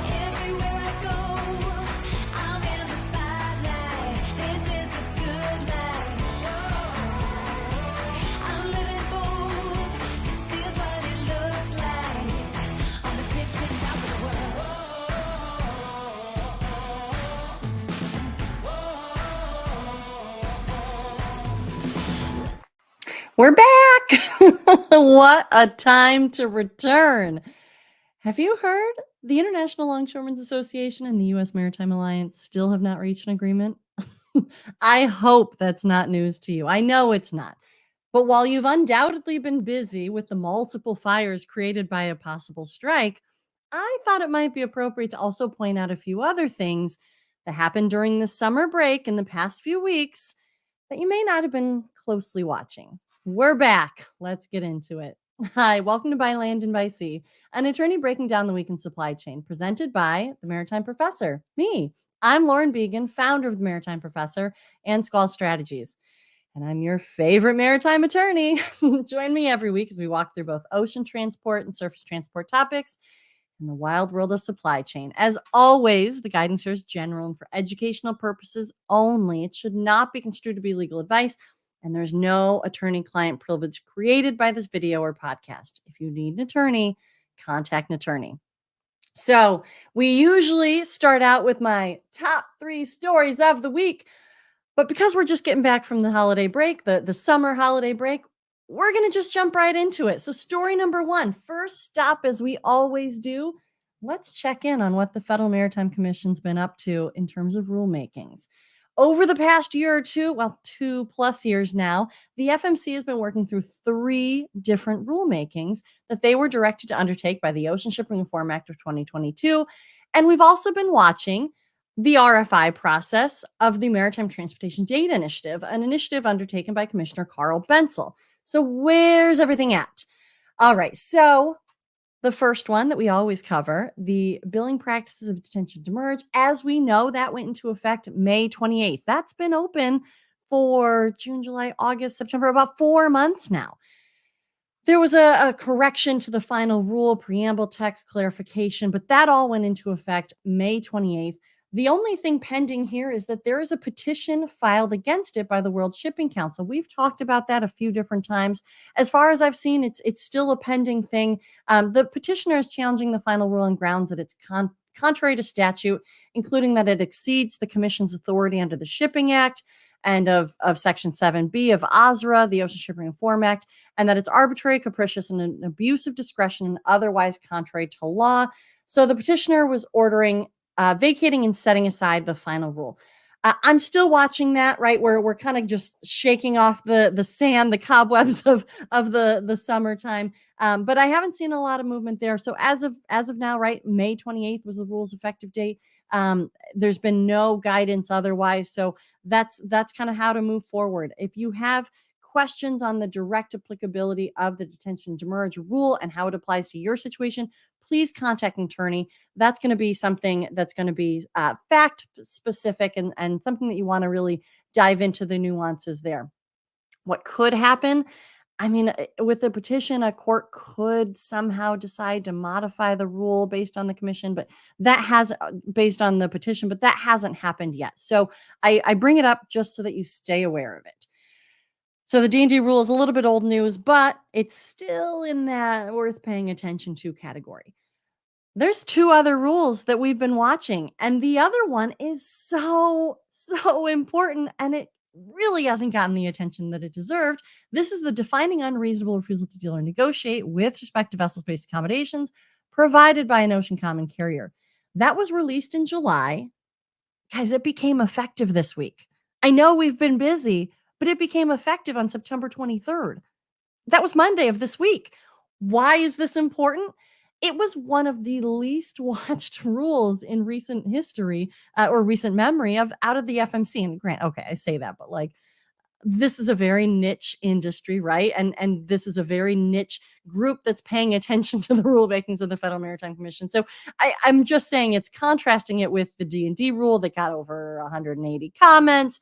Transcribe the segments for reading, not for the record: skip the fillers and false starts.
Everywhere I go, I'm in the spotlight. This is a good life. I'm living bold. This is what it looks like. On the tip top of the world. We're back. What a time to return. Have you heard the International Longshoremen's Association and the U.S. Maritime Alliance still have not reached an agreement? I hope that's not news to you. I know it's not. But while you've undoubtedly been busy with the multiple fires created by a possible strike, I thought it might be appropriate to also point out a few other things that happened during the summer break in the past few weeks that you may not have been closely watching. We're back. Let's get into it. Hi, welcome to By Land and By Sea, an attorney breaking down the week in supply chain, presented by the Maritime Professor, me. I'm Lauren Began, founder of the Maritime Professor and Squall Strategies. And I'm your favorite maritime attorney. Join me every week as we walk through both ocean transport and surface transport topics in the wild world of supply chain. As always, the guidance here is general and for educational purposes only. It should not be construed to be legal advice, and there's no attorney-client privilege created by this video or podcast. If you need an attorney, contact an attorney. So we usually start out with my top 3 stories of the week, but because we're just getting back from the holiday break, the summer holiday break, we're going to just jump right into it. So story number 1, first stop, as we always do, let's check in on what the Federal Maritime Commission's been up to in terms of rulemakings. Over the past year or two, well, 2+ years now, the FMC has been working through 3 different rulemakings that they were directed to undertake by the Ocean Shipping Reform Act of 2022. And we've also been watching the RFI process of the Maritime Transportation Data Initiative, an initiative undertaken by Commissioner Carl Bensel. So where's everything at? All right, so the first one that we always cover, the billing practices of detention demurrage, as we know, that went into effect May 28th. That's been open for June, July, August, September, about 4 months now. There was a correction to the final rule, preamble text clarification, but that all went into effect May 28th. The only thing pending here is that there is a petition filed against it by the World Shipping Council. We've talked about that a few different times. As far as I've seen, it's still a pending thing. The petitioner is challenging the final rule on grounds that it's contrary to statute, including that it exceeds the Commission's authority under the Shipping Act and of Section 7B of OSRA, the Ocean Shipping Reform Act, and that it's arbitrary, capricious, and an abuse of discretion and otherwise contrary to law. So the petitioner was ordering vacating and setting aside the final rule. I'm still watching that, right? We're kind of just shaking off the sand, the cobwebs of the summertime. But I haven't seen a lot of movement there. So as of now, right, May 28th was the rule's effective date. There's been no guidance otherwise. So that's kind of how to move forward. If you have questions on the direct applicability of the detention demurrage rule and how it applies to your situation, please contact an attorney. That's going to be something that's going to be fact specific and something that you want to really dive into the nuances there. What could happen? I mean, with a petition, a court could somehow decide to modify the rule based on the commission, but that has based on the petition, but that hasn't happened yet. So I bring it up just so that you stay aware of it. So the D&D rule is a little bit old news, but it's still in that worth paying attention to category. There's 2 other rules that we've been watching, and the other one is so important, and it really hasn't gotten the attention that it deserved. This is the defining unreasonable refusal to deal or negotiate with respect to vessel-based accommodations provided by an ocean common carrier. That was released in July. Guys, it became effective this week. I know we've been busy, but it became effective on September 23rd. That was Monday of this week. Why is this important? It was one of the least watched rules in recent history or recent memory out of the FMC. And grant, okay, I say that, but like, this is a very niche industry, right? And this is a very niche group that's paying attention to the rulemakings of the Federal Maritime Commission. So I'm just saying it's contrasting it with the D&D rule that got over 180 comments.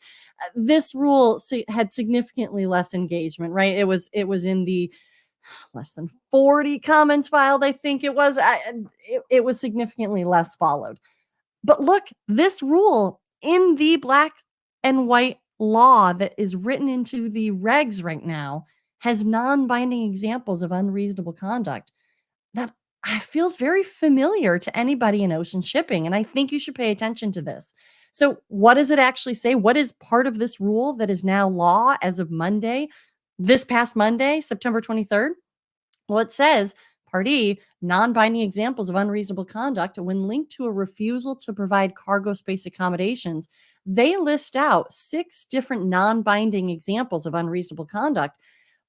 This rule had significantly less engagement, right? It was in the less than 40 comments filed, I think it was. It was significantly less followed. But look, this rule in the black and white law that is written into the regs right now has non-binding examples of unreasonable conduct that feels very familiar to anybody in ocean shipping, and I think you should pay attention to this. So, what does it actually say? What is part of this rule that is now law as of Monday, this past Monday, September 23rd? Well, it says, Part E, non-binding examples of unreasonable conduct when linked to a refusal to provide cargo space accommodations. They list out 6 different non-binding examples of unreasonable conduct,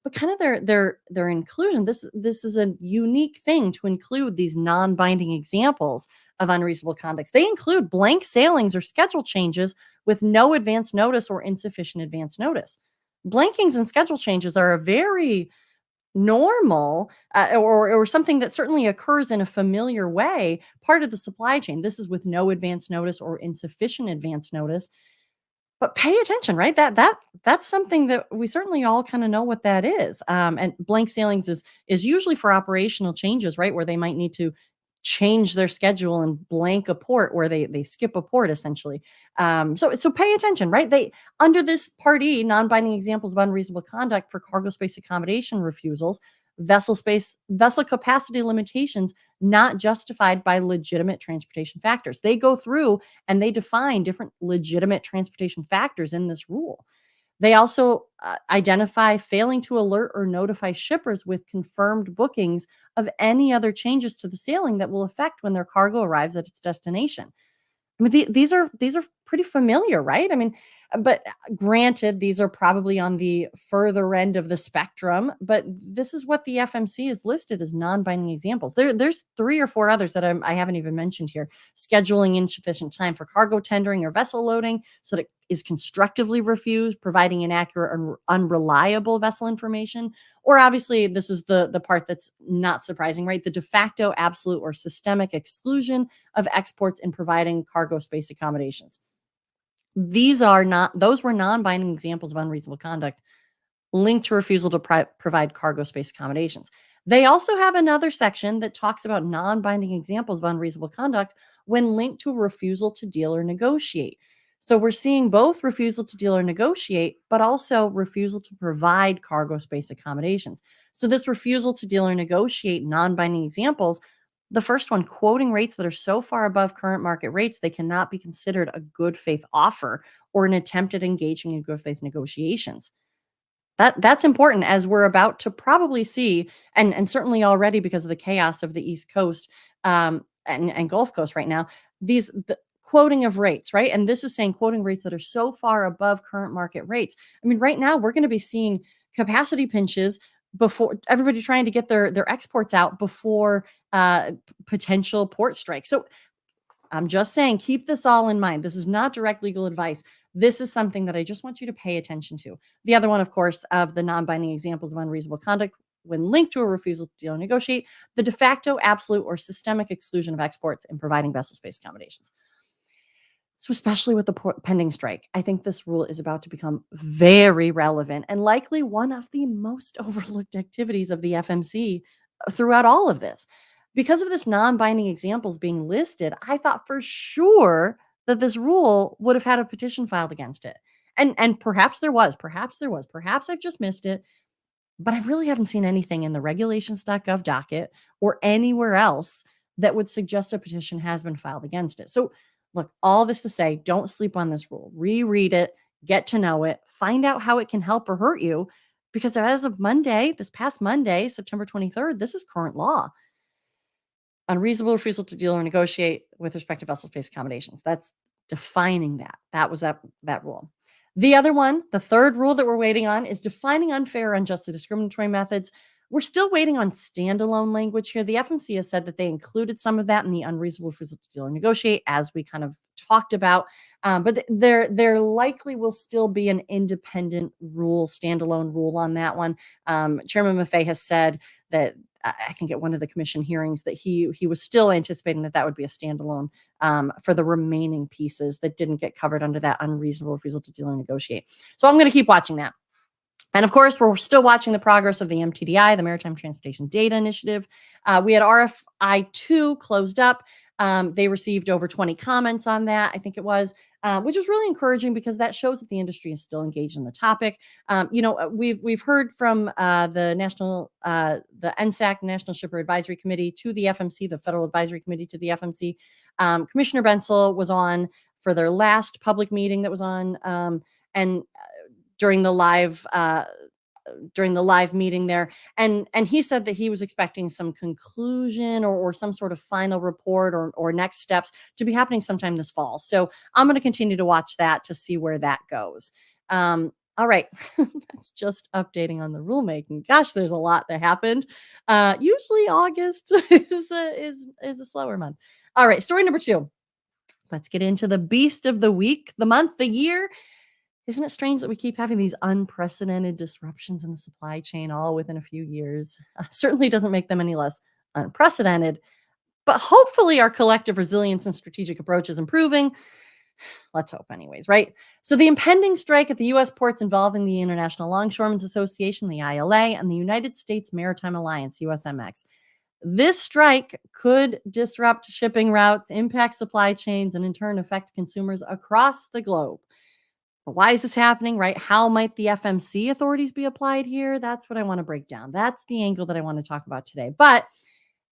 but kind of their inclusion. This is a unique thing to include these non-binding examples of unreasonable conducts. They include blank sailings or schedule changes with no advance notice or insufficient advance notice. Blankings and schedule changes are a very normal, or something that certainly occurs in a familiar way, part of the supply chain. This is with no advance notice or insufficient advance notice. But pay attention, right? That's something that we certainly all kind of know what that is. And blank sailings is usually for operational changes, right? Where they might need to change their schedule and blank a port, where they skip a port essentially. So pay attention, right? They under this Part E, non-binding examples of unreasonable conduct for cargo space accommodation refusals, vessel capacity limitations not justified by legitimate transportation factors. They go through and they define different legitimate transportation factors in this rule. They also identify failing to alert or notify shippers with confirmed bookings of any other changes to the sailing that will affect when their cargo arrives at its destination. I mean, these are pretty familiar, right? I mean, but granted, these are probably on the further end of the spectrum, but this is what the FMC is listed as non-binding examples. There's 3 or 4 others that I haven't even mentioned here. Scheduling insufficient time for cargo tendering or vessel loading so that it is constructively refused, providing inaccurate or unreliable vessel information, or obviously this is the part that's not surprising, right? The de facto, absolute, or systemic exclusion of exports in providing cargo space accommodations. Those were non-binding examples of unreasonable conduct linked to refusal to provide cargo space accommodations. They also have another section that talks about non-binding examples of unreasonable conduct when linked to a refusal to deal or negotiate. So we're seeing both refusal to deal or negotiate, but also refusal to provide cargo space accommodations. So this refusal to deal or negotiate, non-binding examples, the first one, quoting rates that are so far above current market rates, they cannot be considered a good faith offer or an attempt at engaging in good faith negotiations. That's important, as we're about to probably see, and certainly already because of the chaos of the East Coast, and Gulf Coast right now, the quoting of rates, right? And this is saying quoting rates that are so far above current market rates. I mean, right now we're going to be seeing capacity pinches before everybody trying to get their exports out before potential port strikes. So I'm just saying, keep this all in mind. This is not direct legal advice. This is something that I just want you to pay attention to. The other one, of course, of the non-binding examples of unreasonable conduct when linked to a refusal to deal or negotiate, the de facto, absolute, or systemic exclusion of exports in providing vessel space accommodations. So, especially with the pending strike, I think this rule is about to become very relevant and likely one of the most overlooked activities of the FMC throughout all of this. Because of this non-binding examples being listed, I thought for sure that this rule would have had a petition filed against it. And perhaps I've just missed it, but I really haven't seen anything in the regulations.gov docket or anywhere else that would suggest a petition has been filed against it. So, look, all this to say, don't sleep on this rule. Reread it, get to know it, find out how it can help or hurt you, because as of Monday, this past Monday, September 23rd, this is current law. Unreasonable refusal to deal or negotiate with respect to vessel space accommodations. That's defining that. That was that rule. The other one, the third rule that we're waiting on, is defining unfair or unjustly discriminatory methods. We're still waiting on standalone language here. The FMC has said that they included some of that in the unreasonable refusal to deal or negotiate, as we kind of talked about. But there likely will still be an independent rule, standalone rule on that one. Chairman Maffei has said that I think at one of the commission hearings that he was still anticipating that would be a standalone for the remaining pieces that didn't get covered under that unreasonable refusal to deal or negotiate. So I'm going to keep watching that. And of course, we're still watching the progress of the MTDI, the Maritime Transportation Data Initiative. We had RFI 2 closed up. They received over 20 comments on that, I think it was, which is really encouraging because that shows that the industry is still engaged in the topic. We've heard from the NSAC, National Shipper Advisory Committee, to the FMC, the Federal Advisory Committee to the FMC. Commissioner Bensel was on for their last public meeting that was on, and during the live meeting there, and he said that he was expecting some conclusion or some sort of final report or next steps to be happening sometime this fall. So I'm going to continue to watch that to see where that goes. All right. That's just updating on the rulemaking. Gosh, there's a lot that happened. Usually August is a slower month. All right, story number 2. Let's get into the beast of the week, the month, the year. Isn't it strange that we keep having these unprecedented disruptions in the supply chain all within a few years? Certainly doesn't make them any less unprecedented, but hopefully our collective resilience and strategic approach is improving. Let's hope, anyways, right? So, the impending strike at the U.S. ports involving the International Longshoremen's Association, the ILA, and the United States Maritime Alliance, USMX. This strike could disrupt shipping routes, impact supply chains, and in turn affect consumers across the globe. But why is this happening, right? How might the FMC authorities be applied here? That's what I want to break down. That's the angle that I want to talk about today. But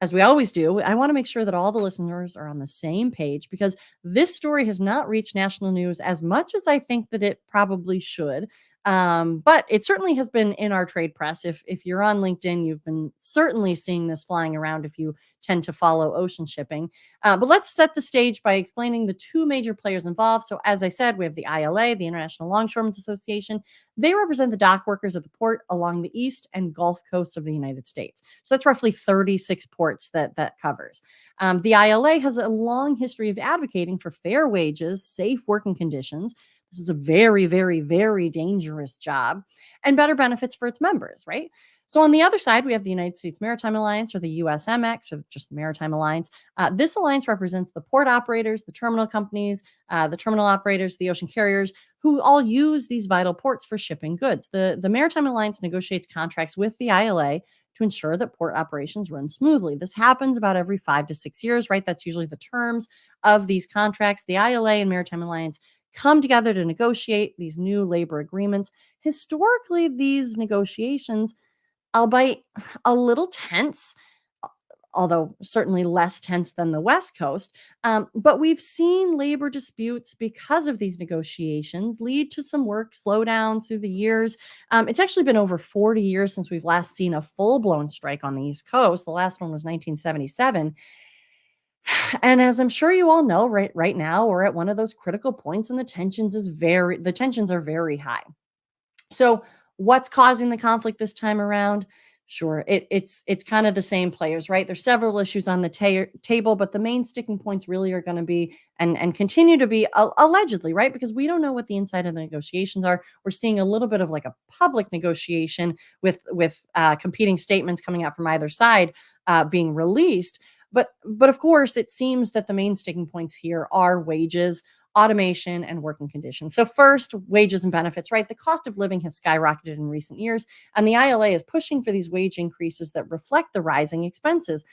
as we always do, I want to make sure that all the listeners are on the same page because this story has not reached national news as much as I think that it probably should. But it certainly has been in our trade press. If you're on LinkedIn, you've been certainly seeing this flying around if you tend to follow ocean shipping. But let's set the stage by explaining the two major players involved. So, as I said, we have the ILA, the International Longshoremen's Association. They represent the dock workers at the port along the east and Gulf coasts of the United States. So that's roughly 36 ports that covers. The ILA has a long history of advocating for fair wages, safe working conditions. This is a very, very, very dangerous job and better benefits for its members, right? So on the other side, we have the United States Maritime Alliance, or the USMX, or just the Maritime Alliance. This alliance represents the port operators, the terminal companies, the terminal operators, the ocean carriers, who all use these vital ports for shipping goods. The Maritime Alliance negotiates contracts with the ILA to ensure that port operations run smoothly. This happens about every 5 to 6 years, right? That's usually the terms of these contracts. The ILA and Maritime Alliance come together to negotiate these new labor agreements. Historically, these negotiations, albeit a little tense, although certainly less tense than the West Coast. But we've seen labor disputes because of these negotiations lead to some work slowdown through the years. It's actually been over 40 years since we've last seen a full blown strike on the East Coast. The last one was 1977. And as I'm sure you all know, right now we're at one of those critical points, and the tensions are very high. So, what's causing the conflict this time around? Sure, it's kind of the same players, right? There's several issues on the table, but the main sticking points really are going to be and continue to be allegedly, right? Because we don't know what the inside of the negotiations are. We're seeing a little bit of like a public negotiation with competing statements coming out from either side being released. But of course, it seems that the main sticking points here are wages, automation, and working conditions. So first, wages and benefits, right? The cost of living has skyrocketed in recent years, and the ILA is pushing for these wage increases that reflect the rising expenses.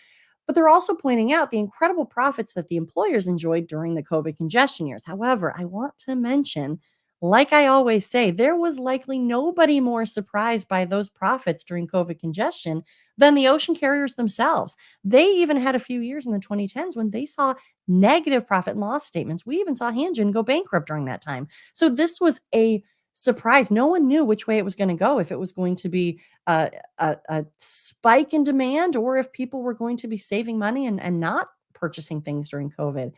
But they're also pointing out the incredible profits that the employers enjoyed during the COVID congestion years. However, I want to mention, like I always say, there was likely nobody more surprised by those profits during COVID congestion than the ocean carriers themselves. They even had a few years in the 2010s when they saw negative profit and loss statements. We even saw Hanjin go bankrupt during that time. So this was a surprise. No one knew which way it was going to go, if it was going to be a spike in demand or if people were going to be saving money and not purchasing things during COVID.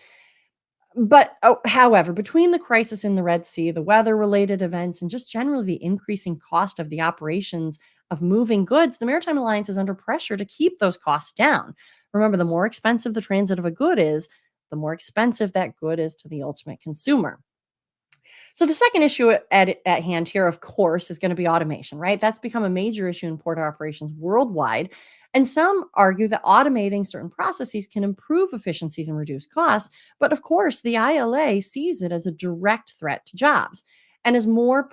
But however, between the crisis in the Red Sea, the weather related events, and just generally the increasing cost of the operations of moving goods, the Maritime Alliance is under pressure to keep those costs down. Remember, the more expensive the transit of a good is, the more expensive that good is to the ultimate consumer. So the second issue at hand here, of course, is going to be automation, right? That's become a major issue in port operations worldwide. And some argue that automating certain processes can improve efficiencies and reduce costs. But of course, the ILA sees it as a direct threat to jobs. And as more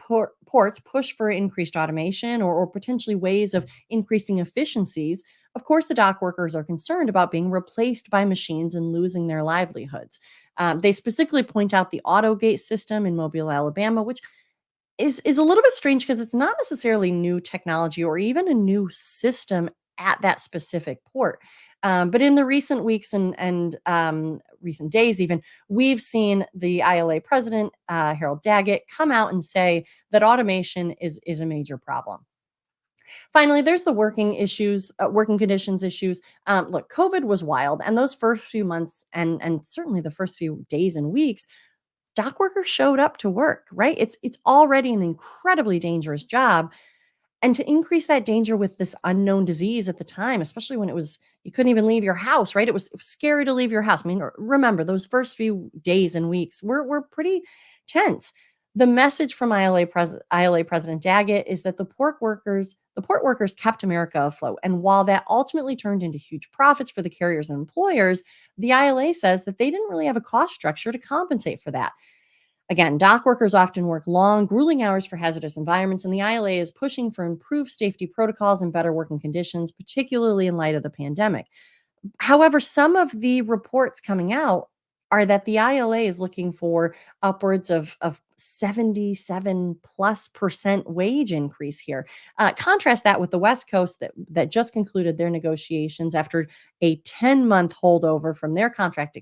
ports push for increased automation or potentially ways of increasing efficiencies, of course, the dock workers are concerned about being replaced by machines and losing their livelihoods. They specifically point out the AutoGate system in Mobile, Alabama, which is a little bit strange because it's not necessarily new technology or even a new system at that specific port. But in the recent weeks and recent days, even we've seen the ILA president, Harold Daggett, come out and say that automation is a major problem. Finally, there's the working conditions issues. Look, COVID was wild, and those first few months and certainly the first few days and weeks dock workers showed up to work, right? It's already an incredibly dangerous job. And to increase that danger with this unknown disease at the time, especially when it was you couldn't even leave your house, right? It was scary to leave your house. I mean, remember those first few days and weeks were pretty tense. The message from ILA President Daggett is that the port workers kept America afloat. And while that ultimately turned into huge profits for the carriers and employers, the ILA says that they didn't really have a cost structure to compensate for that. Again, dock workers often work long, grueling hours for hazardous environments, and the ILA is pushing for improved safety protocols and better working conditions, particularly in light of the pandemic. However, some of the reports coming out are that the ILA is looking for upwards of 77 plus percent wage increase here. Contrast that with the West Coast that just concluded their negotiations after a 10-month holdover from their contract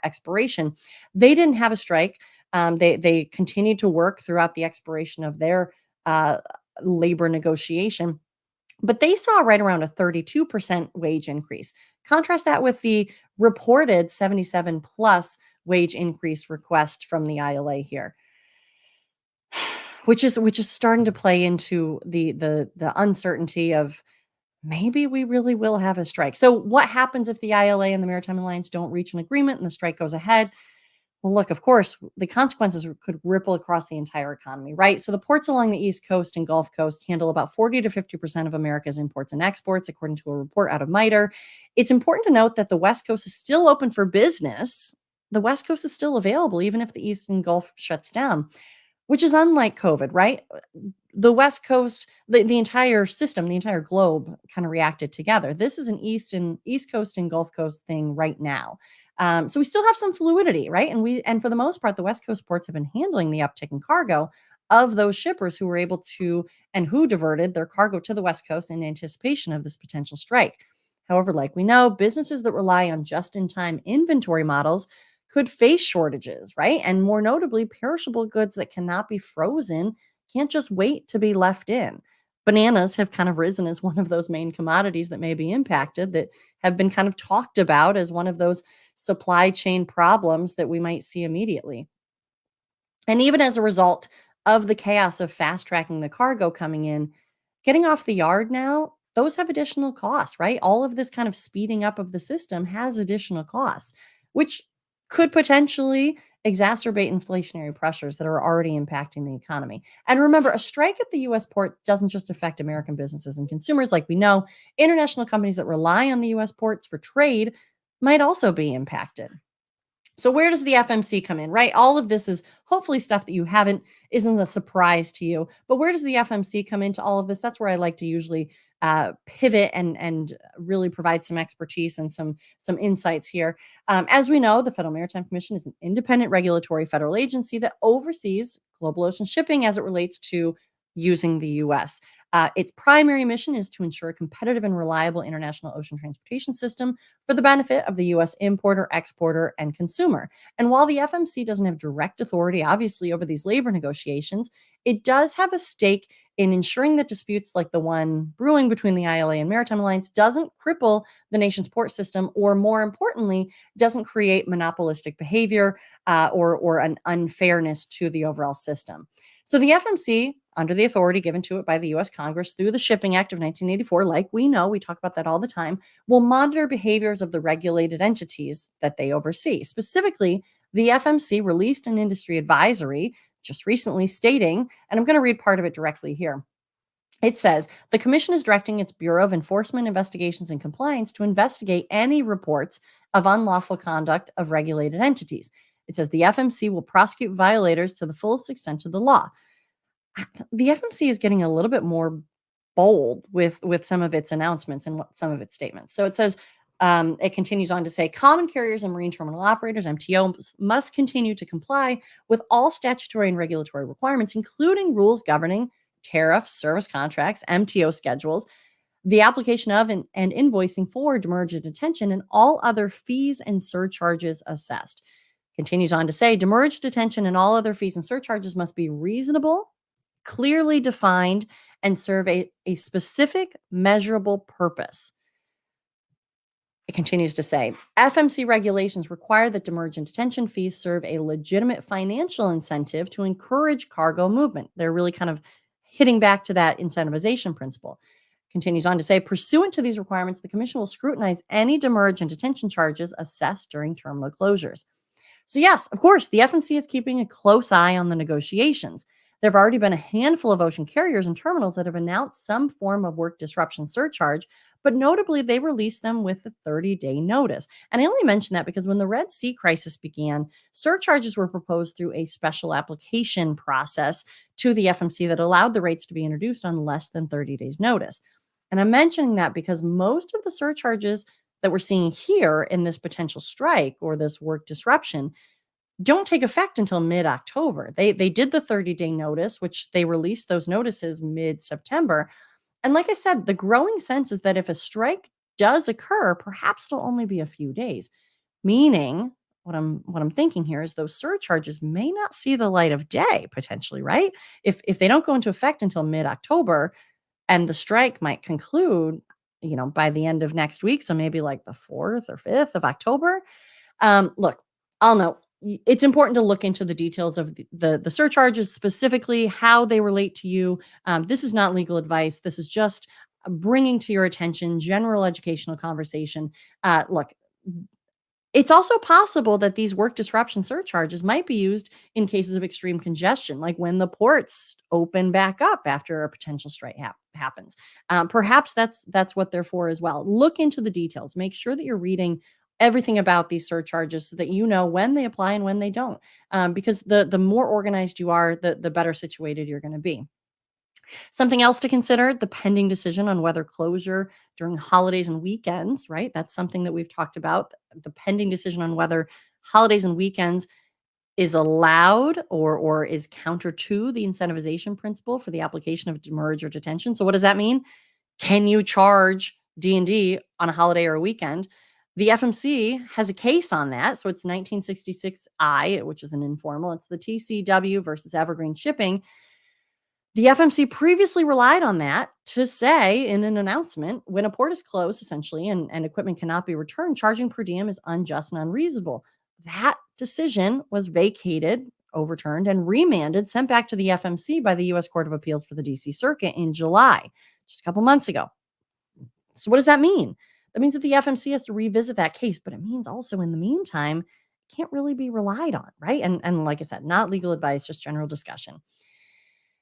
expiration. They didn't have a strike. They continued to work throughout the expiration of their uh, labor negotiation, but they saw right around a 32% wage increase. Contrast that with the reported 77 plus wage increase request from the ILA here, which is starting to play into the uncertainty of maybe we really will have a strike. So what happens if the ILA and the Maritime Alliance don't reach an agreement and the strike goes ahead? Well, look, of course, the consequences could ripple across the entire economy, right? So the ports along the East Coast and Gulf Coast handle about 40 to 50% of America's imports and exports, according to a report out of MITRE. It's important to note that the West Coast is still open for business. The West Coast is still available, even if the East and Gulf shuts down, which is unlike COVID, right? The West Coast, the entire system, the entire globe kind of reacted together. This is an East Coast and Gulf Coast thing right now. So we still have some fluidity, right? And for the most part, the West Coast ports have been handling the uptick in cargo of those shippers who were able to and who diverted their cargo to the West Coast in anticipation of this potential strike. However, like we know, businesses that rely on just-in-time inventory models could face shortages, right? And more notably, perishable goods that cannot be frozen can't just wait to be left in. Bananas have kind of risen as one of those main commodities that may be impacted, that have been kind of talked about as one of those supply chain problems that we might see immediately. And even as a result of the chaos of fast tracking the cargo coming in, getting off the yard now, those have additional costs, right? All of this kind of speeding up of the system has additional costs, which could potentially exacerbate inflationary pressures that are already impacting the economy. And remember, a strike at the US port doesn't just affect American businesses and consumers. Like we know, international companies that rely on the US ports for trade might also be impacted. So where does the FMC come in, right? All of this is hopefully stuff that you haven't isn't a surprise to you. But where does the FMC come into all of this? That's where I like to usually pivot and really provide some expertise and some insights here. As we know, the Federal Maritime Commission is an independent regulatory federal agency that oversees global ocean shipping as it relates to using the U.S. Its primary mission is to ensure a competitive and reliable international ocean transportation system for the benefit of the U.S. importer, exporter, and consumer. And while the FMC doesn't have direct authority, obviously, over these labor negotiations, it does have a stake in ensuring that disputes like the one brewing between the ILA and Maritime Alliance doesn't cripple the nation's port system, or more importantly, doesn't create monopolistic behavior or an unfairness to the overall system. So the FMC, under the authority given to it by the US Congress through the Shipping Act of 1984, like we know, we talk about that all the time, will monitor behaviors of the regulated entities that they oversee. Specifically, the FMC released an industry advisory just recently stating, and I'm going to read part of it directly here. It says the commission is directing its Bureau of Enforcement Investigations and Compliance to investigate any reports of unlawful conduct of regulated entities. It says the FMC will prosecute violators to the fullest extent of the law. The FMC is getting a little bit more bold with some of its announcements and some of its statements. So it says, it continues on to say, common carriers and marine terminal operators (MTOs) must continue to comply with all statutory and regulatory requirements, including rules governing tariffs, service contracts, MTO schedules, the application of and invoicing for demurrage and detention, and all other fees and surcharges assessed. Continues on to say, demurrage, detention, and all other fees and surcharges must be reasonable, clearly defined, and serve a specific measurable purpose. It continues to say, FMC regulations require that demurrage and detention fees serve a legitimate financial incentive to encourage cargo movement. They're really kind of hitting back to that incentivization principle. Continues on to say, pursuant to these requirements, the Commission will scrutinize any demurrage and detention charges assessed during terminal closures. So yes, of course, the FMC is keeping a close eye on the negotiations. There have already been a handful of ocean carriers and terminals that have announced some form of work disruption surcharge, but notably, they released them with a 30-day notice. And I only mention that because when the Red Sea crisis began, surcharges were proposed through a special application process to the FMC that allowed the rates to be introduced on less than 30 days' notice. And I'm mentioning that because most of the surcharges that we're seeing here in this potential strike or this work disruption don't take effect until mid-October. They did the 30-day notice, which they released those notices mid-September. And like I said, the growing sense is that if a strike does occur, perhaps it'll only be a few days. Meaning, what I'm thinking here is those surcharges may not see the light of day potentially, right? If they don't go into effect until mid-October and the strike might conclude, by the end of next week, so maybe like the 4th or 5th of October. Look, I'll know it's important to look into the details of the surcharges, specifically how they relate to you. This is not legal advice. This is just bringing to your attention general educational conversation. Look, it's also possible that these work disruption surcharges might be used in cases of extreme congestion, like when the ports open back up after a potential strike happens. Perhaps that's what they're for as well. Look into the details. Make sure that you're reading everything about these surcharges so that you know when they apply and when they don't. Because the more organized you are, the better situated you're going to be. Something else to consider, the pending decision on whether closure during holidays and weekends, right? That's something that we've talked about. The pending decision on whether holidays and weekends is allowed or is counter to the incentivization principle for the application of demurrage or detention. So what does that mean? Can you charge D&D on a holiday or a weekend? The FMC has a case on that. So it's 1966I, which is an informal. It's the TCW versus Evergreen Shipping. The FMC previously relied on that to say in an announcement, when a port is closed, essentially, and equipment cannot be returned, charging per diem is unjust and unreasonable. That decision was vacated, overturned, and remanded, sent back to the FMC by the U.S. Court of Appeals for the D.C. Circuit in July, just a couple months ago. So what does that mean? That means that the FMC has to revisit that case, but it means also in the meantime, it can't really be relied on, right? And like I said, not legal advice, just general discussion.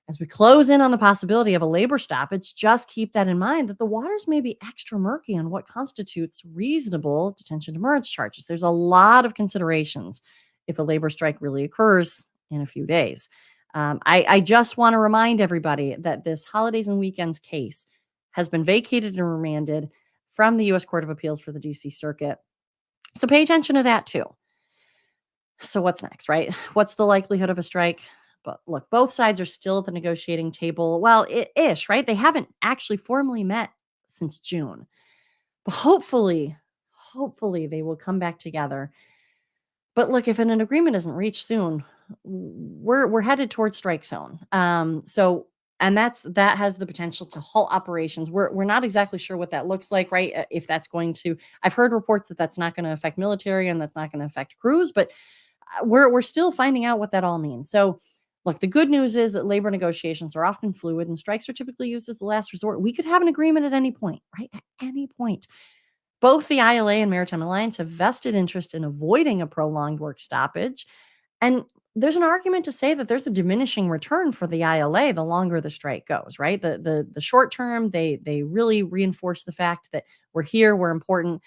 As we close in on the possibility of a labor stoppage, just keep that in mind that the waters may be extra murky on what constitutes reasonable detention demurrage charges. There's a lot of considerations if a labor strike really occurs in a few days. I just want to remind everybody that this holidays and weekends case has been vacated and remanded from the U.S. Court of Appeals for the D.C. Circuit. So pay attention to that too. So what's next, right? What's the likelihood of a strike? But look, both sides are still at the negotiating table. Well, ish, right? They haven't actually formally met since June. But hopefully they will come back together. But look, if an agreement isn't reached soon, we're headed towards strike zone. And that has the potential to halt operations. We're not exactly sure what that looks like, right? If that's going to, I've heard reports that that's not going to affect military and that's not going to affect crews, but we're still finding out what that all means. So look, the good news is that labor negotiations are often fluid and strikes are typically used as a last resort. We could have an agreement at any point, right? At any point. Both the ILA and Maritime Alliance have vested interest in avoiding a prolonged work stoppage. And there's an argument to say that there's a diminishing return for the ILA the longer the strike goes, right? The short term, they really reinforce the fact that we're here, we're important.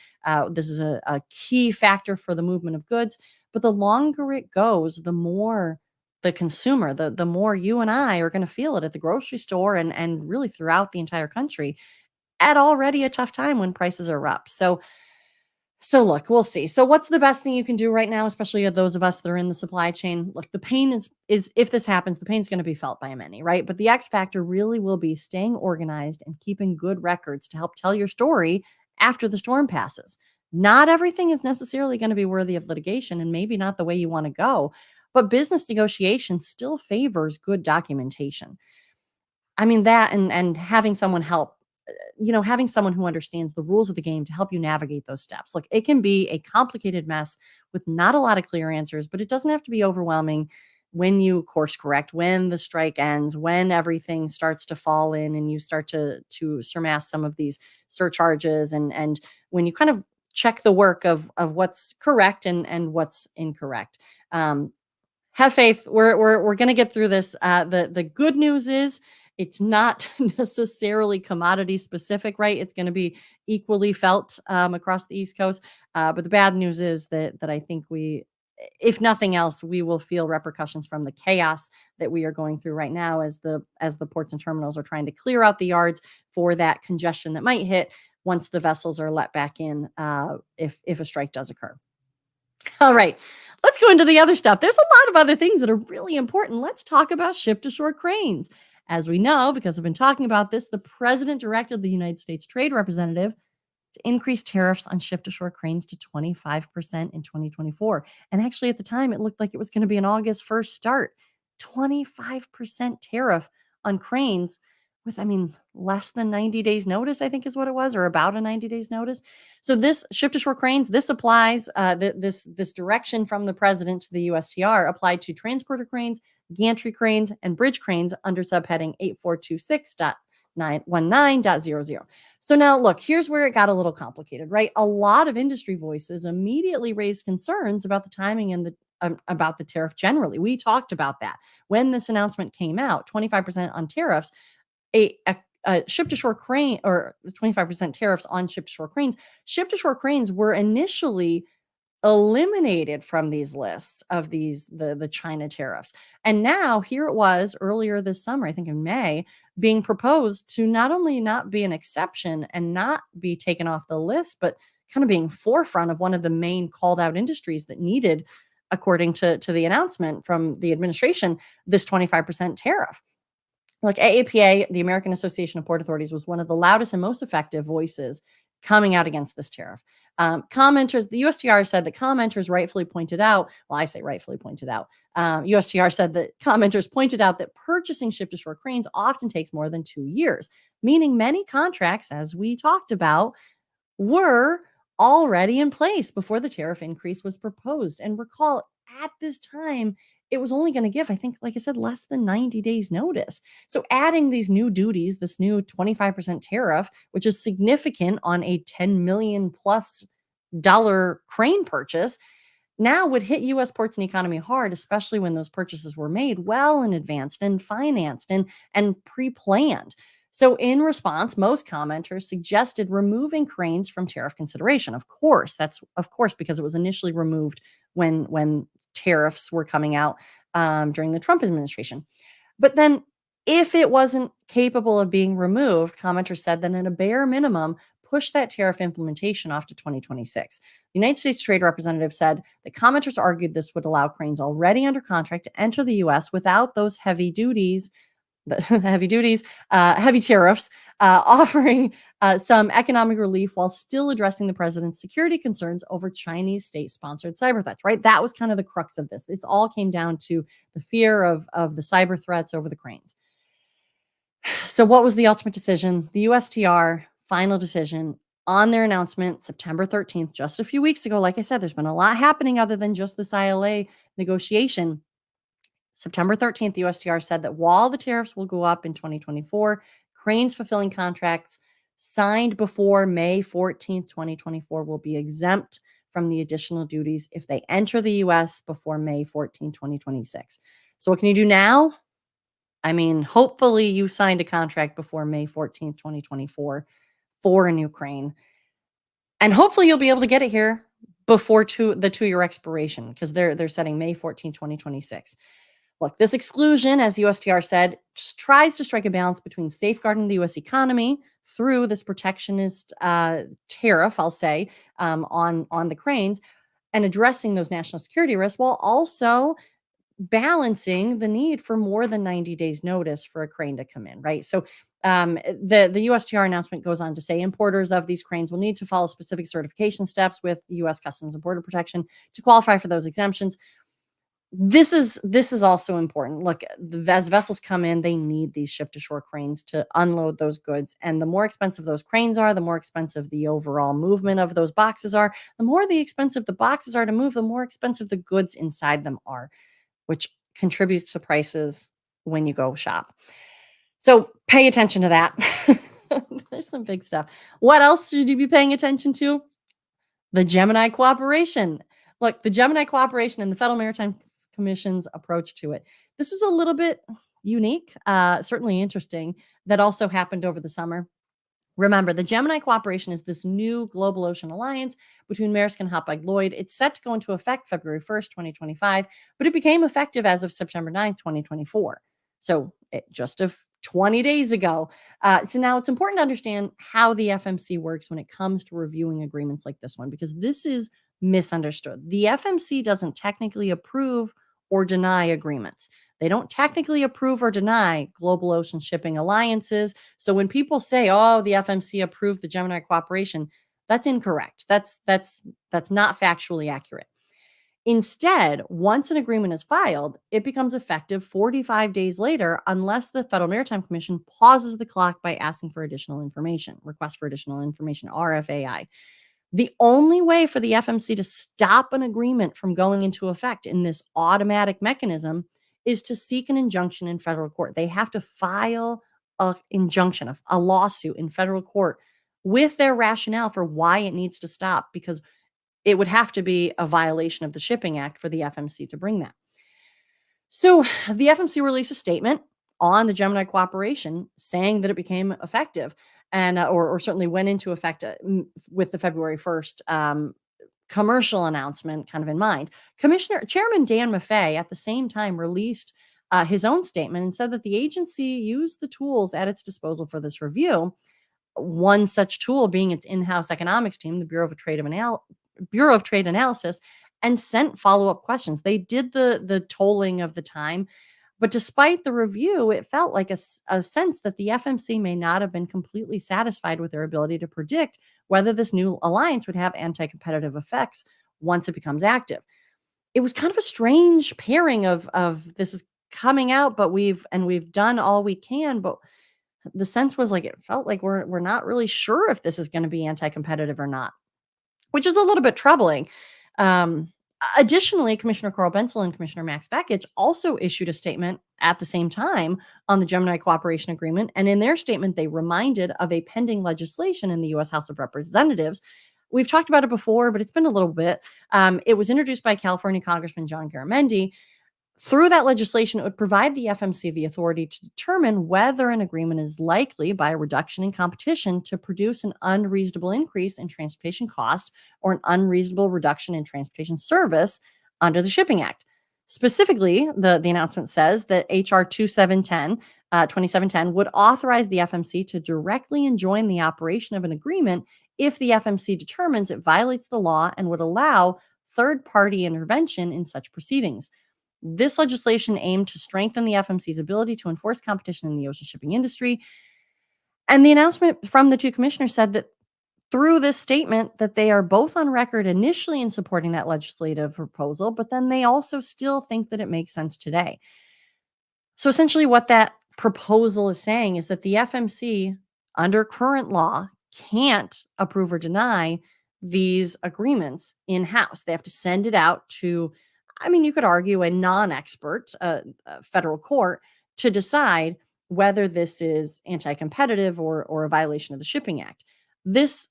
This is a key factor for the movement of goods. But the longer it goes, the more the consumer, the more you and I are going to feel it at the grocery store and really throughout the entire country at already a tough time when prices are up. So look, we'll see. So what's the best thing you can do right now, especially those of us that are in the supply chain? Look, the pain is if this happens, the pain's going to be felt by many, right? But the X factor really will be staying organized and keeping good records to help tell your story after the storm passes. Not everything is necessarily going to be worthy of litigation and maybe not the way you want to go, but business negotiation still favors good documentation. I mean that and having someone help having someone who understands the rules of the game to help you navigate those steps. Look, it can be a complicated mess with not a lot of clear answers, but it doesn't have to be overwhelming when you course correct, when the strike ends, when everything starts to fall in and you start to surmass some of these surcharges and when you kind of check the work of what's correct and what's incorrect. Have faith. We're gonna get through this. The good news is it's not necessarily commodity specific, right? It's going to be equally felt across the East Coast. But the bad news is that I think if nothing else, we will feel repercussions from the chaos that we are going through right now as the ports and terminals are trying to clear out the yards for that congestion that might hit once the vessels are let back in if a strike does occur. All right. Let's go into the other stuff. There's a lot of other things that are really important. Let's talk about ship to shore cranes. As we know, because I've been talking about this, the president directed the United States Trade Representative to increase tariffs on ship to shore cranes to 25% in 2024. And actually, at the time, it looked like it was going to be an August 1st start. 25% tariff on cranes with, less than 90 days notice, I think is what it was, or about a 90 days notice. So this ship to shore cranes, this applies, this direction from the president to the USTR applied to transporter cranes, gantry cranes, and bridge cranes under subheading 8426.919.00. So now look, here's where it got a little complicated, right? A lot of industry voices immediately raised concerns about the timing and about the tariff generally. We talked about that when this announcement came out, 25% on tariffs, a ship to shore crane or 25% tariffs on ship to shore cranes. Ship to shore cranes were initially eliminated from these lists of the China tariffs. And now here it was earlier this summer, I think in May, being proposed to not only not be an exception and not be taken off the list, but kind of being forefront of one of the main called out industries that needed, according to the announcement from the administration, this 25% tariff. Like AAPA, the American Association of Port Authorities, was one of the loudest and most effective voices coming out against this tariff. Commenters, the USTR said that commenters rightfully pointed out, well, I say rightfully pointed out, USTR said that commenters pointed out that purchasing ship to shore cranes often takes more than 2 years, meaning many contracts, as we talked about, were already in place before the tariff increase was proposed. And recall, at this time, it was only going to give, I think, like I said, less than 90 days notice. So adding these new duties, this new 25% tariff, which is significant on a $10 million plus dollar crane purchase, now would hit U.S. ports and economy hard, especially when those purchases were made well in advance and financed and pre-planned. So in response, most commenters suggested removing cranes from tariff consideration. Of course, because it was initially removed when tariffs were coming out during the Trump administration. But then if it wasn't capable of being removed, commenters said that at a bare minimum, push that tariff implementation off to 2026. The United States Trade Representative said that commenters argued this would allow cranes already under contract to enter the U.S. without those heavy tariffs, offering some economic relief while still addressing the president's security concerns over Chinese state-sponsored cyber threats, right? That was kind of the crux of this. This all came down to the fear of the cyber threats over the cranes. So what was the ultimate decision? The USTR final decision on their announcement, September 13th, just a few weeks ago. Like I said, there's been a lot happening other than just this ILA negotiation. September 13th, the USTR said that while the tariffs will go up in 2024, cranes fulfilling contracts signed before May 14th, 2024 will be exempt from the additional duties if they enter the U.S. before May 14th, 2026. So what can you do now? Hopefully you signed a contract before May 14th, 2024 for a new crane. And hopefully you'll be able to get it here before the 2-year expiration, because they're setting May 14, 2026. Look, this exclusion, as USTR said, tries to strike a balance between safeguarding the U.S. economy through this protectionist tariff, I'll say, on the cranes, and addressing those national security risks, while also balancing the need for more than 90 days notice for a crane to come in, right? So the USTR announcement goes on to say importers of these cranes will need to follow specific certification steps with U.S. Customs and Border Protection to qualify for those exemptions. This is also important. Look, as vessels come in, they need these ship-to-shore cranes to unload those goods, and the more expensive those cranes are, the more expensive the overall movement of those boxes are. The more the expensive the boxes are to move, the more expensive the goods inside them are, which contributes to prices when you go shop. So pay attention to that. There's some big stuff. What else should you be paying attention to? The Gemini Cooperation. Look, the Gemini Cooperation and the Federal Maritime Commission's approach to it. This was a little bit unique, certainly interesting, that also happened over the summer. Remember, the Gemini Cooperation is this new global ocean alliance between Maersk and Hapag-Lloyd. It's set to go into effect February 1st, 2025, but it became effective as of September 9th, 2024. So just 20 days ago. So now it's important to understand how the FMC works when it comes to reviewing agreements like this one, because this is misunderstood. The FMC doesn't technically approve or deny agreements. They don't technically approve or deny global ocean shipping alliances. So when people say, "Oh, the FMC approved the Gemini Cooperation," that's incorrect. That's not factually accurate. Instead, once an agreement is filed, it becomes effective 45 days later unless the Federal Maritime Commission pauses the clock by asking for additional information, request for additional information, RFAI. The only way for the FMC to stop an agreement from going into effect in this automatic mechanism is to seek an injunction in federal court. They have to file an injunction, a lawsuit in federal court with their rationale for why it needs to stop, because it would have to be a violation of the Shipping Act for the FMC to bring that. So the FMC released a statement on the Gemini Cooperation saying that it became effective and or certainly went into effect with the February 1st commercial announcement kind of in mind. Chairman Dan Maffei at the same time released his own statement and said that the agency used the tools at its disposal for this review. One such tool being its in-house economics team, the Bureau of Trade Analysis, and sent follow-up questions. They did the tolling of the time, but despite the review, it felt like a sense that the FMC may not have been completely satisfied with their ability to predict whether this new alliance would have anti-competitive effects once it becomes active. It was kind of a strange pairing of this is coming out, but we've done all we can, but the sense was like it felt like we're not really sure if this is going to be anti-competitive or not, which is a little bit troubling. Um, Additionally, Commissioner Carl Bensel and Commissioner Max Bakich also issued a statement at the same time on the Gemini Cooperation Agreement. And in their statement, they reminded of a pending legislation in the U.S. House of Representatives. We've talked about it before, but it's been a little bit. It was introduced by California Congressman John Garamendi. Through that legislation, it would provide the FMC the authority to determine whether an agreement is likely, by a reduction in competition, to produce an unreasonable increase in transportation cost or an unreasonable reduction in transportation service under the Shipping Act. Specifically, the announcement says that H.R. 2710 would authorize the FMC to directly enjoin the operation of an agreement if the FMC determines it violates the law and would allow third-party intervention in such proceedings. This legislation aimed to strengthen the FMC's ability to enforce competition in the ocean shipping industry. And the announcement from the two commissioners said that through this statement that they are both on record initially in supporting that legislative proposal, but then they also still think that it makes sense today. So essentially what that proposal is saying is that the FMC, under current law, can't approve or deny these agreements in-house. They have to send it out to, I mean, you could argue a non-expert federal court to decide whether this is anti-competitive or a violation of the Shipping Act. This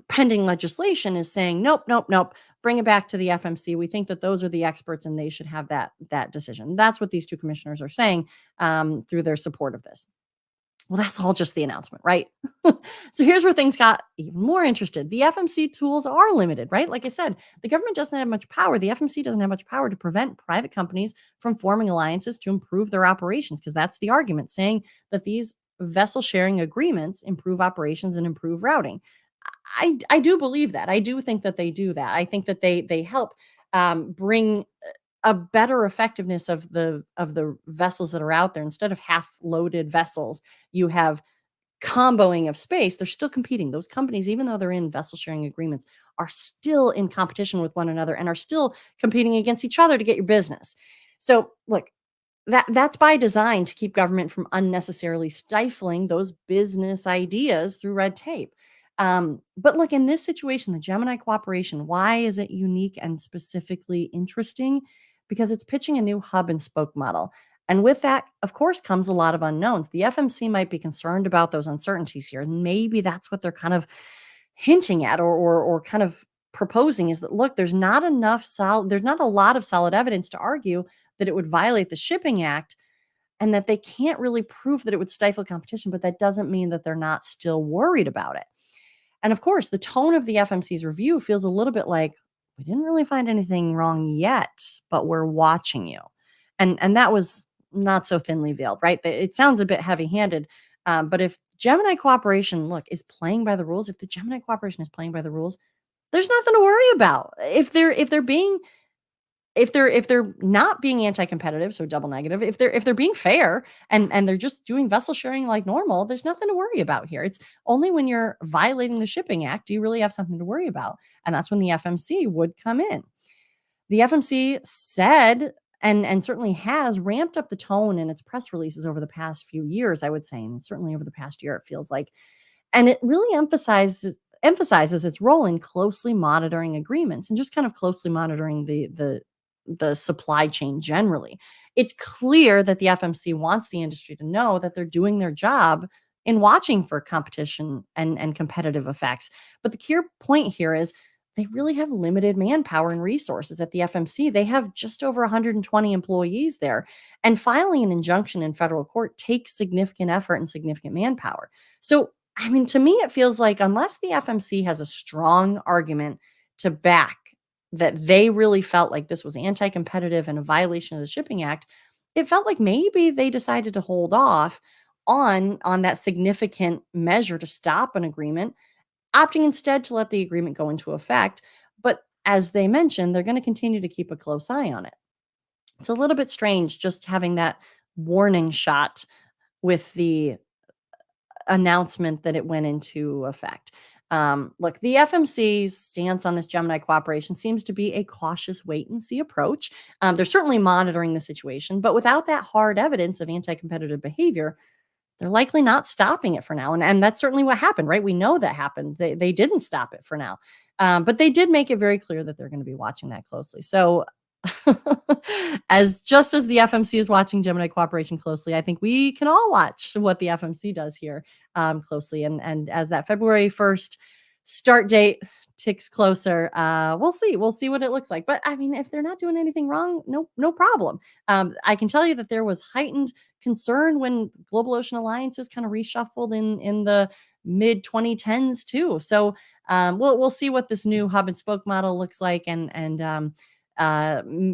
pending legislation is saying, nope, nope, nope, bring it back to the FMC. We think that those are the experts and they should have that decision. That's what these two commissioners are saying through their support of this. Well, that's all just the announcement, right? So here's where things got even more interested. The FMC tools are limited, right? Like I said, the government doesn't have much power. The FMC doesn't have much power to prevent private companies from forming alliances to improve their operations, because that's the argument, saying that these vessel sharing agreements improve operations and improve routing. I do believe that. I do think that they do that. I think that they help bring a better effectiveness of the vessels that are out there. Instead of half loaded vessels, you have comboing of space. They're still competing. Those companies, even though they're in vessel sharing agreements, are still in competition with one another and are still competing against each other to get your business. So look, that's by design, to keep government from unnecessarily stifling those business ideas through red tape. But look, in this situation, the Gemini cooperation, why is it unique and specifically interesting? Because it's pitching a new hub and spoke model. And with that, of course, comes a lot of unknowns. The FMC might be concerned about those uncertainties here. And maybe that's what they're kind of hinting at, or kind of proposing, is that, look, there's not a lot of solid evidence to argue that it would violate the Shipping Act, and that they can't really prove that it would stifle competition, but that doesn't mean that they're not still worried about it. And of course, the tone of the FMC's review feels a little bit like, we didn't really find anything wrong yet, but we're watching you. And that was not so thinly veiled, right? It sounds a bit heavy-handed, but if Gemini cooperation, look, is playing by the rules, if the Gemini cooperation is playing by the rules, there's nothing to worry about. If they're not being anti-competitive, so double negative, if they're being fair, and they're just doing vessel sharing like normal, there's nothing to worry about here. It's only when you're violating the Shipping Act do you really have something to worry about, and that's when the FMC would come in. The FMC said, and certainly has ramped up the tone in its press releases over the past few years, I would say, and certainly over the past year, it feels like. And it really emphasizes its role in closely monitoring agreements and just kind of closely monitoring the supply chain generally. It's clear that the FMC wants the industry to know that they're doing their job in watching for competition and competitive effects. But the key point here is they really have limited manpower and resources at the FMC. They have just over 120 employees there, and filing an injunction in federal court takes significant effort and significant manpower. So, I mean, to me, it feels like unless the FMC has a strong argument to back that they really felt like this was anti-competitive and a violation of the Shipping Act, it felt like maybe they decided to hold off on that significant measure to stop an agreement, opting instead to let the agreement go into effect. But as they mentioned, they're going to continue to keep a close eye on it. It's a little bit strange just having that warning shot with the announcement that it went into effect. Look, the FMC's stance on this Gemini cooperation seems to be a cautious wait and see approach. They're certainly monitoring the situation, but without that hard evidence of anti competitive behavior, they're likely not stopping it for now. And that's certainly what happened, right? We know that happened. They didn't stop it for now. But they did make it very clear that they're going to be watching that closely. So, as the FMC is watching Gemini cooperation closely, I think we can all watch what the FMC does here closely. And as that February 1st start date ticks closer, we'll see. We'll see what it looks like. But I mean, if they're not doing anything wrong, no problem. I can tell you that there was heightened concern when Global Ocean Alliances kind of reshuffled in the mid 2010s too. So we'll see what this new hub and spoke model looks like, and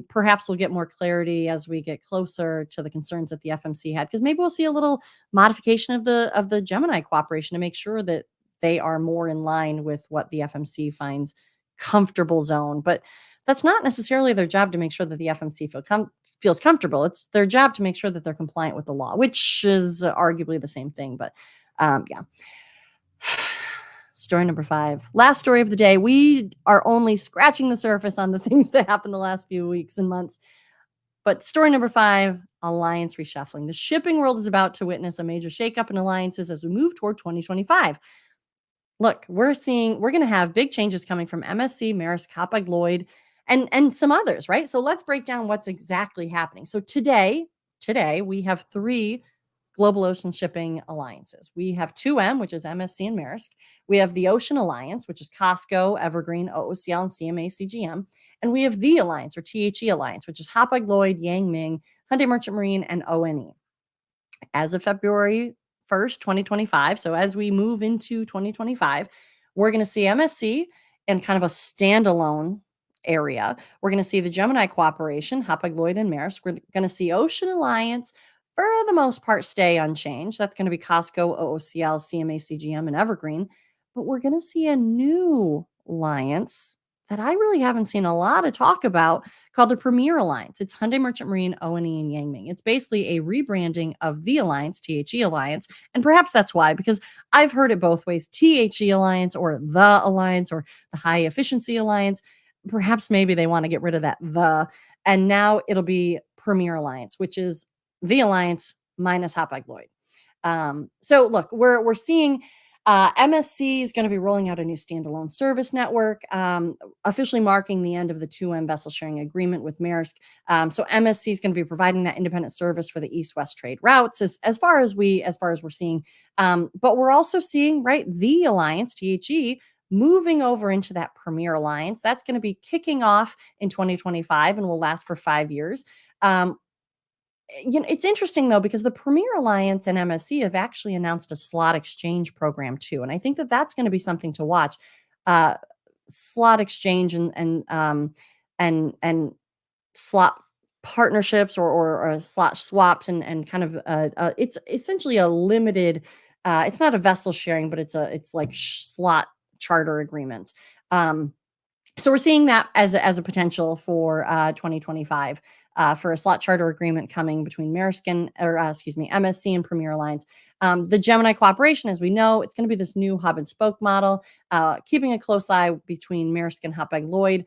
perhaps we'll get more clarity as we get closer to the concerns that the FMC had, because maybe we'll see a little modification of the Gemini cooperation to make sure that they are more in line with what the FMC finds comfortable zone. But that's not necessarily their job to make sure that the FMC feels comfortable. It's their job to make sure that they're compliant with the law, which is arguably the same thing. But yeah. Story number 5. Last story of the day. We are only scratching the surface on the things that happened the last few weeks and months. But story number 5, alliance reshuffling. The shipping world is about to witness a major shakeup in alliances as we move toward 2025. Look, we're going to have big changes coming from MSC, Maersk, Hapag-Lloyd, and some others, right? So let's break down what's exactly happening. So today we have 3 global ocean shipping alliances. We have 2M, which is MSC and Maersk. We have the Ocean Alliance, which is COSCO, Evergreen, OOCL, and CMA CGM. And we have the Alliance, or THE Alliance, which is Hapag-Lloyd, Yang Ming, Hyundai Merchant Marine, and ONE. As of February 1st, 2025. So as we move into 2025, we're going to see MSC in kind of a standalone area. We're going to see the Gemini Cooperation, Hapag-Lloyd and Maersk. We're going to see Ocean Alliance for the most part stay unchanged. That's going to be Costco, OOCL, CMA, CGM, and Evergreen. But we're going to see a new alliance that I really haven't seen a lot of talk about called the Premier Alliance. It's Hyundai Merchant Marine, O&E, and Yangming. It's basically a rebranding of the Alliance, THE Alliance, and perhaps that's why, because I've heard it both ways, THE Alliance or the Alliance or the High Efficiency Alliance. Perhaps maybe they want to get rid of that and now it'll be Premier Alliance, which is the Alliance minus Hapag-Lloyd. So look, we're seeing MSC is going to be rolling out a new standalone service network, officially marking the end of the 2M vessel sharing agreement with Maersk. So MSC is going to be providing that independent service for the east-west trade routes, as far as we're seeing. But we're also seeing, right, the Alliance, THE, moving over into that Premier Alliance. That's going to be kicking off in 2025 and will last for 5 years. It's interesting though, because the Premier Alliance and MSC have actually announced a slot exchange program too. And I think that that's going to be something to watch. Slot exchange and slot partnerships or slot swaps and kind of it's essentially a limited, it's not a vessel sharing, but it's like slot charter agreements. So we're seeing that as a potential for 2025 for a slot charter agreement coming between Maersk MSC and Premier Alliance. The Gemini Cooperation, as we know, it's going to be this new hub and spoke model, keeping a close eye between Maersk and Hapag-Lloyd.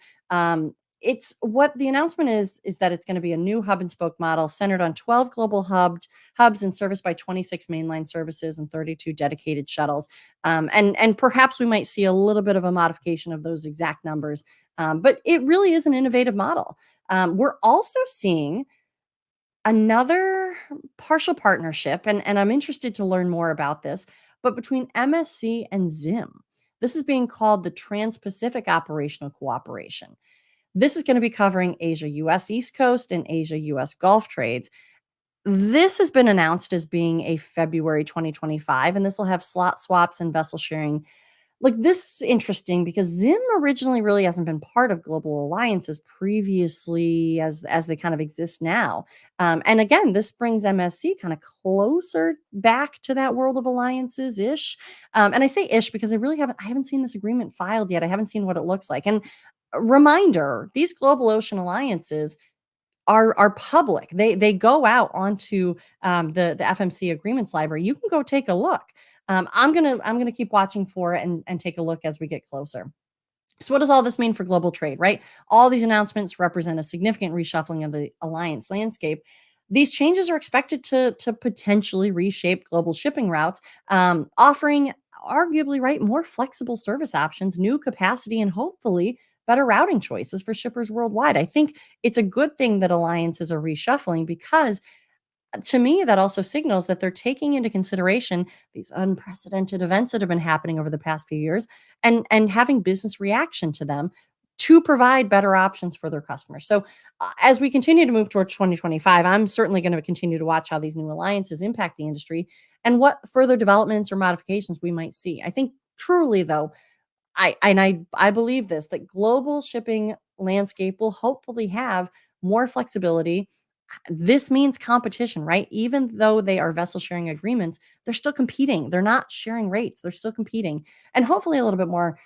It's what the announcement is that it's going to be a new hub and spoke model centered on 12 global hubs and serviced by 26 mainline services and 32 dedicated shuttles. And perhaps we might see a little bit of a modification of those exact numbers. But it really is an innovative model. We're also seeing another partial partnership, and I'm interested to learn more about this, but between MSC and ZIM. This is being called the Trans-Pacific Operational Cooperation. This is going to be covering Asia-US East Coast and Asia-US Gulf trades. This has been announced as being a February 2025, and this will have slot swaps and vessel sharing. Like, this is interesting because ZIM originally really hasn't been part of global alliances previously as they kind of exist now. And again, this brings MSC kind of closer back to that world of alliances ish. And I say ish because I haven't seen this agreement filed yet. I haven't seen what it looks like. And a reminder, these global ocean alliances are public. They go out onto the FMC agreements library. You can go take a look. I'm gonna keep watching for it and take a look as we get closer. So what does all this mean for global trade, right? All these announcements represent a significant reshuffling of the alliance landscape. These changes are expected to potentially reshape global shipping routes, offering arguably, right, more flexible service options, new capacity, and hopefully better routing choices for shippers worldwide. I think it's a good thing that alliances are reshuffling because to me, that also signals that they're taking into consideration these unprecedented events that have been happening over the past few years and having business reaction to them to provide better options for their customers. So, as we continue to move towards 2025, I'm certainly going to continue to watch how these new alliances impact the industry and what further developments or modifications we might see. I think truly, though, I believe this, that global shipping landscape will hopefully have more flexibility. This means competition, right? Even though they are vessel sharing agreements, they're still competing. They're not sharing rates. They're still competing, and hopefully a little bit more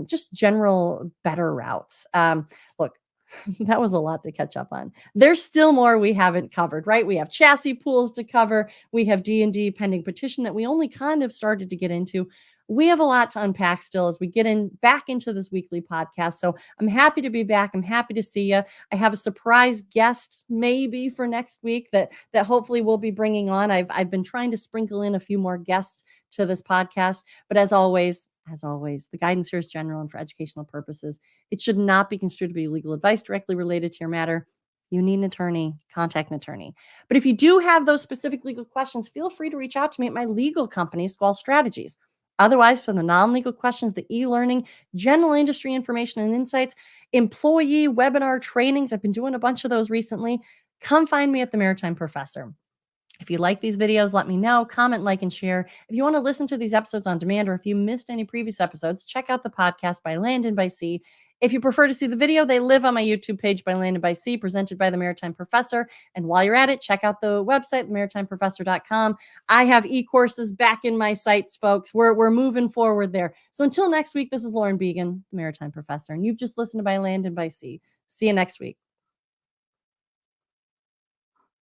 just general better routes. Look, that was a lot to catch up on. There's still more we haven't covered, right? We have chassis pools to cover. We have D&D pending petition that we only kind of started to get into. We have a lot to unpack still as we get back into this weekly podcast. So I'm happy to be back. I'm happy to see you. I have a surprise guest maybe for next week that hopefully we'll be bringing on. I've been trying to sprinkle in a few more guests to this podcast, but as always, the guidance here is general and for educational purposes. It should not be construed to be legal advice directly related to your matter. You need an attorney, contact an attorney. But if you do have those specific legal questions, feel free to reach out to me at my legal company, Squall Strategies. Otherwise, for the non-legal questions, the e-learning, general industry information and insights, employee webinar trainings, I've been doing a bunch of those recently. Come find me at the Maritime Professor. If you like these videos, let me know. Comment, like, and share. If you want to listen to these episodes on demand, or if you missed any previous episodes, check out the podcast by Land and by Sea. If you prefer to see the video, they live on my YouTube page by Land and by Sea, presented by the Maritime Professor. And while you're at it, check out the website, maritimeprofessor.com. I have e-courses back in my sites, folks. We're moving forward there. So until next week, this is Lauren Began, the Maritime Professor, and you've just listened to By Land and by Sea. See you next week.